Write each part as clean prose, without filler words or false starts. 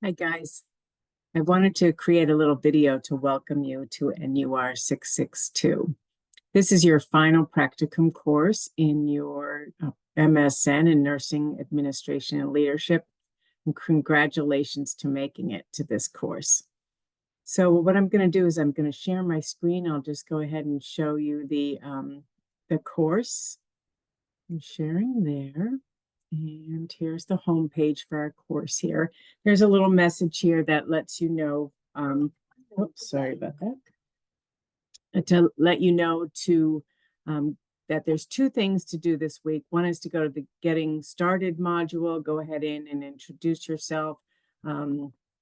Hi guys, I wanted to create a little video to welcome you to NUR 662. This is your final practicum course in your MSN in Nursing Administration and Leadership. And congratulations to making it to this course. So what I'm going to do is I'm going to share my screen. I'll just go ahead and show you the course. I'm sharing there. And here's the home page for our course here. There's a little message here that lets you know, oops, sorry about that. To let you know that there's two things to do this week. One is to go to the Getting Started module, go ahead in and introduce yourself,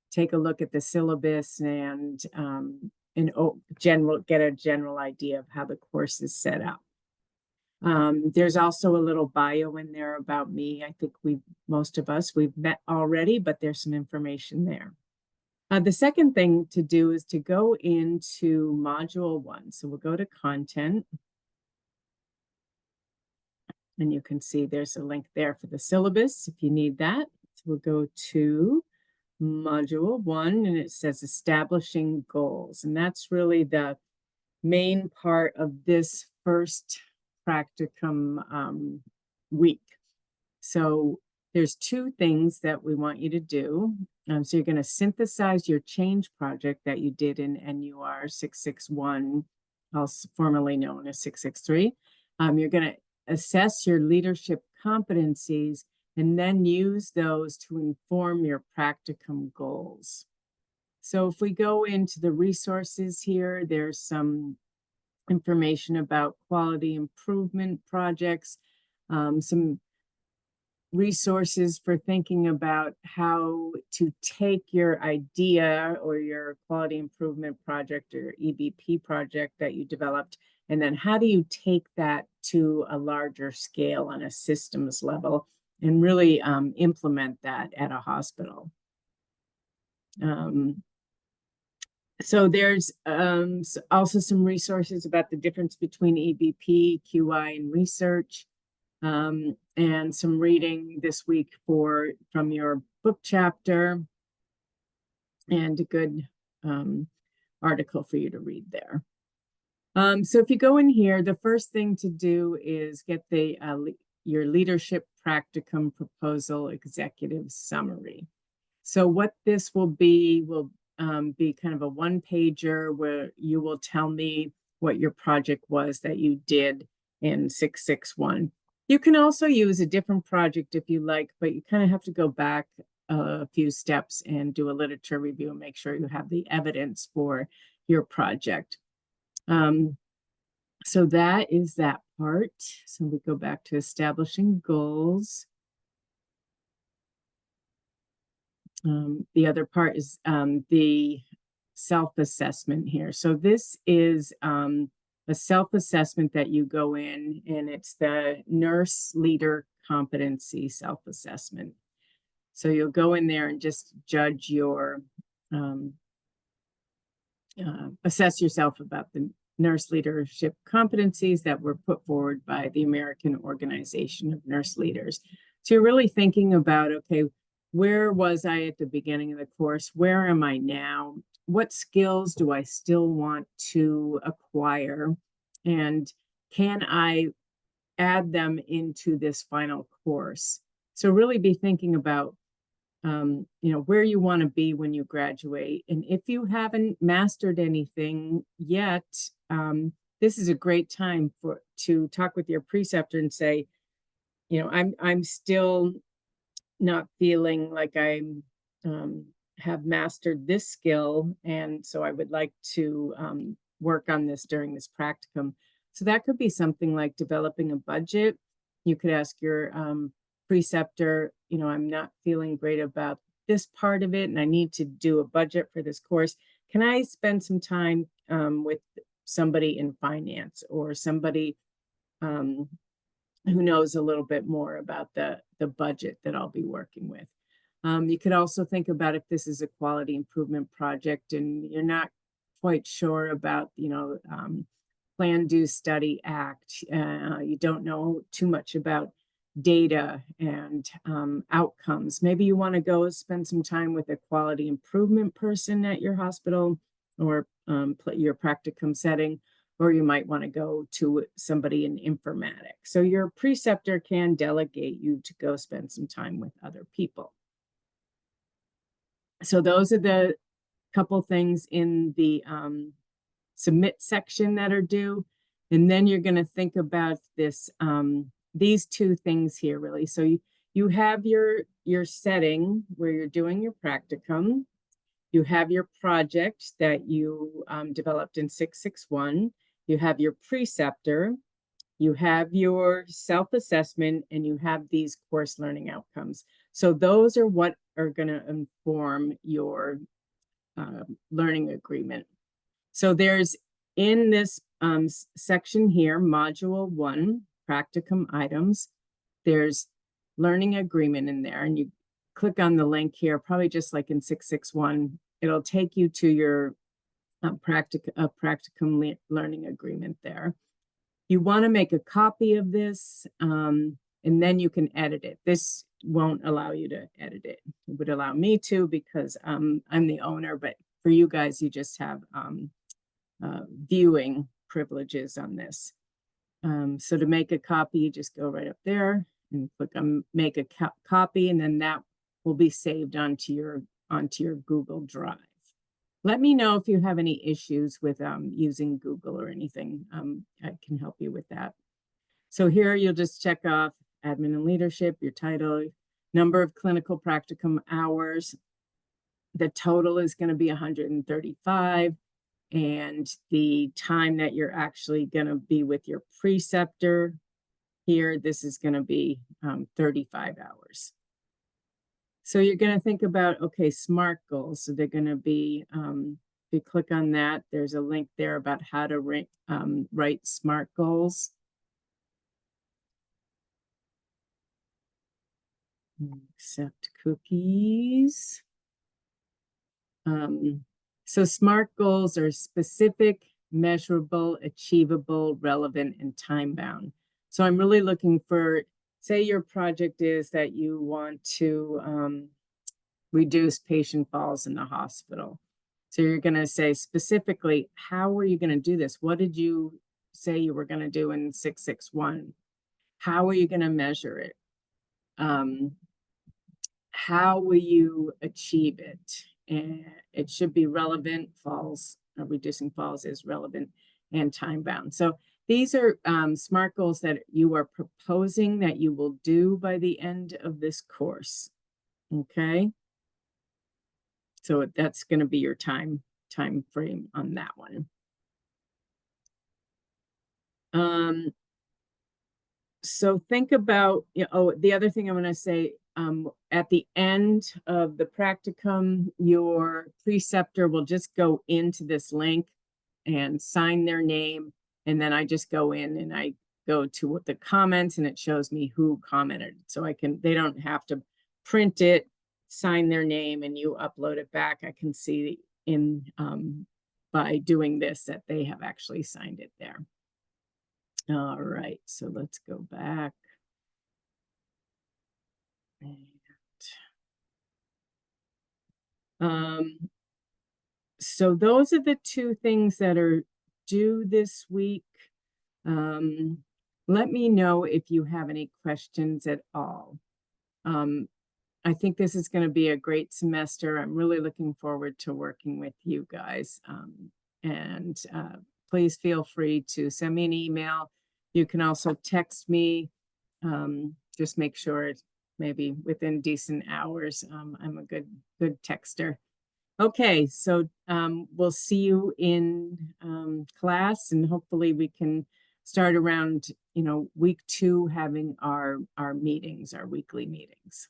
take a look at the syllabus and get a general idea of how the course is set up. There's also a little bio in there about me. I think most of us, we've met already, but there's some information there. The second thing to do is to go into module 1. So we'll go to content. And you can see there's a link there for the syllabus if you need that. So we'll go to module 1 and it says establishing goals. And that's really the main part of this first practicum week. So there's two things that we want you to do. So you're going to synthesize your change project that you did in NUR 661, also formerly known as 663. You're going to assess your leadership competencies and then use those to inform your practicum goals. So if we go into the resources here, there's some information about quality improvement projects, some resources for thinking about how to take your idea or your quality improvement project or EBP project that you developed, and then how do you take that to a larger scale on a systems level and really implement that at a hospital. So there's also some resources about the difference between EBP, QI, and research, and some reading this week from your book chapter, and a good article for you to read there. So if you go in here, the first thing to do is get your leadership practicum proposal executive summary. So what this will be kind of a one-pager where you will tell me what your project was that you did in 661. You can also use a different project if you like, but you kind of have to go back a few steps and do a literature review and make sure you have the evidence for your project. So that is that part. So we go back to establishing goals. The other part is the self-assessment here. So this is a self-assessment that you go in, and it's the nurse leader competency self-assessment. So you'll go in there and just judge your, assess yourself about the nurse leadership competencies that were put forward by the American Organization of Nurse Leaders. So you're really thinking about, okay, where was I at the beginning of the course? Where am I now? What skills do I still want to acquire? And can I add them into this final course? So really be thinking about, where you want to be when you graduate. And if you haven't mastered anything yet, this is a great time to talk with your preceptor and say, I'm still not feeling like I have mastered this skill, and so I would like to work on this during this practicum. So that could be something like developing a budget. You could ask your preceptor, I'm not feeling great about this part of it, and I need to do a budget for this course. Can I spend some time with somebody in finance or somebody who knows a little bit more about the budget that I'll be working with? You could also think about if this is a quality improvement project and you're not quite sure about, Plan, Do, Study, Act. You don't know too much about data and outcomes. Maybe you want to go spend some time with a quality improvement person at your hospital or your practicum setting, or you might want to go to somebody in informatics. So your preceptor can delegate you to go spend some time with other people. So those are the couple things in the submit section that are due. And then you're going to think about this, these two things here, really. So you have your setting where you're doing your practicum. You have your project that you developed in 661. You have your preceptor. You have your self-assessment, and you have these course learning outcomes. So those are what are going to inform your learning agreement. So there's in this section here, module 1, practicum items, there's learning agreement in there, and you click on the link here, probably just like in 661, it'll take you to your practicum learning agreement there. You want to make a copy of this, and then you can edit it. This won't allow you to edit it. It would allow me to because I'm the owner, but for you guys, you just have viewing privileges on this. So to make a copy, you just go right up there and click on make a copy, and then that will be saved onto your Google Drive. Let me know if you have any issues with using Google or anything. I can help you with that. So here you'll just check off admin and leadership, your title, number of clinical practicum hours. The total is going to be 135. And the time that you're actually going to be with your preceptor here, this is going to be 35 hours. So you're going to think about, okay, SMART goals. So they're going to be, if you click on that, there's a link there about how to write SMART goals. Accept cookies. So SMART goals are specific, measurable, achievable, relevant, and time-bound. So I'm really looking for, say your project is that you want to reduce patient falls in the hospital. So you're going to say specifically, how are you going to do this? What did you say you were going to do in 661? How are you going to measure it? How will you achieve it? And it should be relevant. Falls, reducing falls is relevant and time bound. So these are SMART goals that you are proposing that you will do by the end of this course. Okay. So that's going to be your time frame on that one. So think about, the other thing I'm going to say, at the end of the practicum, your preceptor will just go into this link and sign their name. And then I just go in and I go to the comments and it shows me who commented. So they don't have to print it, sign their name, and you upload it back. I can see by doing this that they have actually signed it there. All right, so let's go back. So those are the two things that are due this week. Let me know if you have any questions at all. I think this is going to be a great semester. I'm really looking forward to working with you guys. And please feel free to send me an email. You can also text me. Just make sure it's maybe within decent hours. I'm a good texter. Okay, so we'll see you in class, and hopefully we can start around, week 2 having our meetings, our weekly meetings.